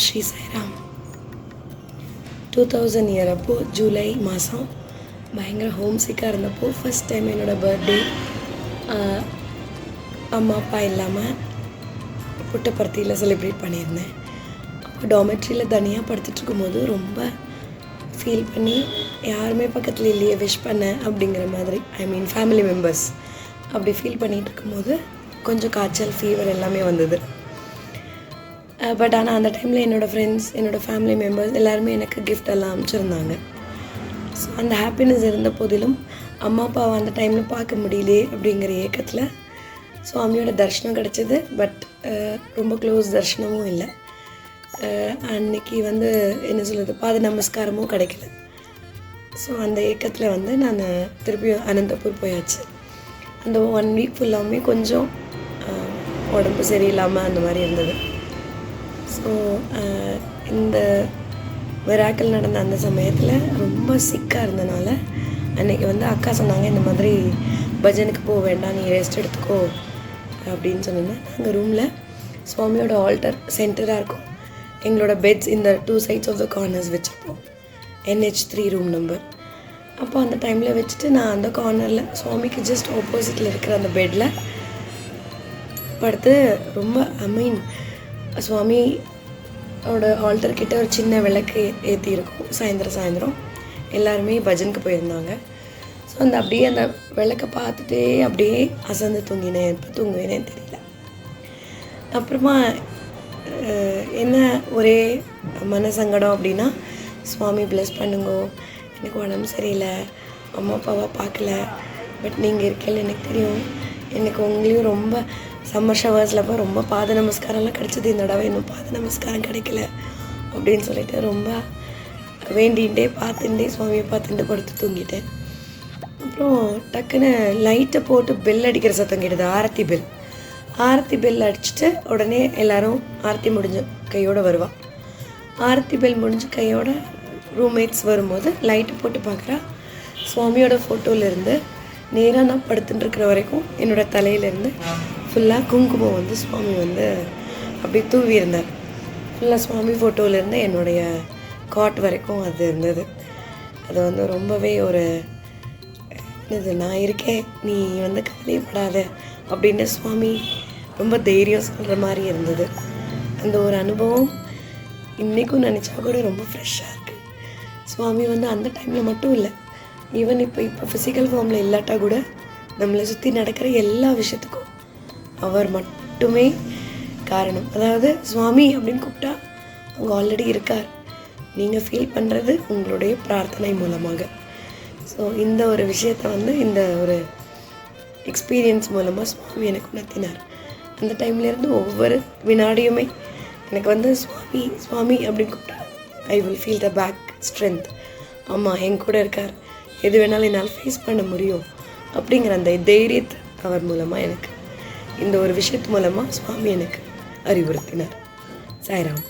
Sri Sairam. 2000 year அப்போது ஜூலை மாதம் பயங்கர ஹோம் சிக்காக இருந்தப்போ ஃபஸ்ட் டைம் என்னோடய பர்த்டே அம்மா அப்பா இல்லாமல் புட்டபர்த்தியில் செலிப்ரேட் பண்ணியிருந்தேன். அப்போ டாமெட்ரியில் தனியாக படுத்துட்ருக்கும்போது ரொம்ப ஃபீல் பண்ணி யாருமே பக்கத்தில் இல்லையே விஷ் பண்ண அப்படிங்கிற மாதிரி, ஃபேமிலி மெம்பர்ஸ் அப்படி ஃபீல் பண்ணிகிட்டு இருக்கும்போது கொஞ்சம் காய்ச்சல், ஃபீவர் எல்லாமே வந்தது. பட் ஆனால் அந்த டைமில் என்னோடய ஃப்ரெண்ட்ஸ், என்னோடய ஃபேமிலி மெம்பர்ஸ் எல்லாருமே எனக்கு கிஃப்ட் எல்லாம் அனுப்பிச்சிருந்தாங்க. ஸோ அந்த ஹாப்பினஸ் இருந்த போதிலும் அம்மா அப்பாவை அந்த டைமில் பார்க்க முடியலையே அப்படிங்கிற ஏக்கத்தில் சுவாமியோட தரிசனம் கிடச்சிது. பட் ரொம்ப க்ளோஸ் தரிசனமும் இல்லை. அன்றைக்கி என்ன சொல்கிறது, பாத நமஸ்காரமும் கிடைக்கல. ஸோ அந்த ஏக்கத்தில் நான் திருப்பியும் அனந்தபூர் போயாச்சு. அந்த 1 வீக் ஃபுல்லாமே கொஞ்சம் உடம்பு சரியில்லாமல் அந்த மாதிரி இருந்தது. ஸோ இந்த மிராக்கிள் நடந்த அந்த சமயத்தில் ரொம்ப சிக்காக இருந்தனால அன்றைக்கி அக்கா சொன்னாங்க, இந்த மாதிரி பஜனுக்கு போக வேண்டாம், நீ ரெஸ்ட் எடுத்துக்கோ அப்படின்னு சொன்னோன்னா, நாங்கள் ரூமில் சுவாமியோட ஆல்டர் சென்டராக இருக்கும். எங்களோட பெட்ஸ் இந்த 2 சைட்ஸ் ஆஃப் த கார்னர்ஸ் வச்சுருப்போம். NH3 room number. அப்போ அந்த டைமில் வச்சுட்டு நான் அந்த கார்னரில் சுவாமிக்கு ஜஸ்ட் ஆப்போசிட்டில் இருக்கிற அந்த பெட்டில் படுத்து ரொம்ப சுவாமியோட ஆல்டர்கிட்ட ஒரு சின்ன விளக்கு ஏற்றி இருக்கும். சாயந்தரம் எல்லாருமே பஜனுக்கு போயிருந்தாங்க. ஸோ அப்படியே அந்த விளக்கை பார்த்துட்டே அப்படியே அசந்து தூங்கினேன். எப்போ தூங்குவேனேன்னு தெரியல. அப்புறமா என்ன ஒரே மனசங்கடம் அப்படின்னா, சுவாமி ப்ளஸ் பண்ணுங்கோ, எனக்கு உடம்பு சரியில்லை, அம்மா அப்பாவை பார்க்கல, பட் நீங்கள் இருக்கல எனக்கு தெரியும், எனக்கு உங்களையும் ரொம்ப சம்மர் ஷவர்ஸில் போய் ரொம்ப பாத நமஸ்காரம்லாம் கிடச்சிது, இந்த தடவை இன்னும் பாத நமஸ்காரம் கிடைக்கல அப்படின்னு சொல்லிட்டு ரொம்ப வேண்டிகிட்டே பார்த்துட்டே சுவாமியை பார்த்துட்டு படுத்து தூங்கிட்டேன். அப்புறம் டக்குன்னு லைட்டை போட்டு பெல் அடிக்கிற சத்தம் கேட்டது. ஆரத்தி பெல் அடிச்சுட்டு உடனே எல்லோரும் ஆரத்தி முடிஞ்ச கையோடு வருவாள். ஆரத்தி பெல் முடிஞ்ச கையோட ரூம்மேட்ஸ் வரும்போது லைட்டு போட்டு பார்க்குறா, சுவாமியோட ஃபோட்டோலேருந்து நேராக நான் படுத்துட்டு இருக்கிற வரைக்கும் என்னோடய தலையிலேருந்து ஃபுல்லாக குங்குமம் சுவாமி அப்படி தூவி இருந்தார். ஃபுல்லாக சுவாமி ஃபோட்டோலேருந்து என்னுடைய காட் வரைக்கும் அது இருந்தது. அது ரொம்பவே ஒரு இது, நான் இருக்கேன், நீ கவலைப்படாத அப்படின்னு சுவாமி ரொம்ப தைரியம் சொல்கிற மாதிரி இருந்தது. அந்த ஒரு அனுபவம் இன்றைக்கும் நினச்சா கூட ரொம்ப ஃப்ரெஷ்ஷாக இருக்குது. சுவாமி அந்த டைமில் மட்டும் இல்லை, ஈவன் இப்போ ஃபிசிக்கல் ஃபார்மில் இல்லாட்டா கூட நம்மளை சுற்றி நடக்கிற எல்லா விஷயத்துக்கும் அவர் மட்டுமே காரணம். அதாவது சுவாமி அப்படின்னு கூப்பிட்டா அவங்க ஆல்ரெடி இருக்கார். நீங்கள் ஃபீல் பண்ணுறது உங்களுடைய பிரார்த்தனை மூலமாக. ஸோ இந்த ஒரு விஷயத்தை இந்த ஒரு எக்ஸ்பீரியன்ஸ் மூலமாக சுவாமி எனக்கு உணர்த்தினார். அந்த டைம்லேருந்து ஒவ்வொரு வினாடியுமே எனக்கு சுவாமி சுவாமி அப்படின்னு கூப்பிட்டா I will feel the back strength. ஆமாம், என் கூட இருக்கார், எது வேணாலும் என்னால் ஃபேஸ் பண்ண முடியும் அப்படிங்கிற அந்த தைரியத்தை அவர் மூலமாக எனக்கு இந்த ஒரு விஷயத்து மூலமாக சுவாமி எனக்கு அறிவுறுத்தினார். சாய்ராம்.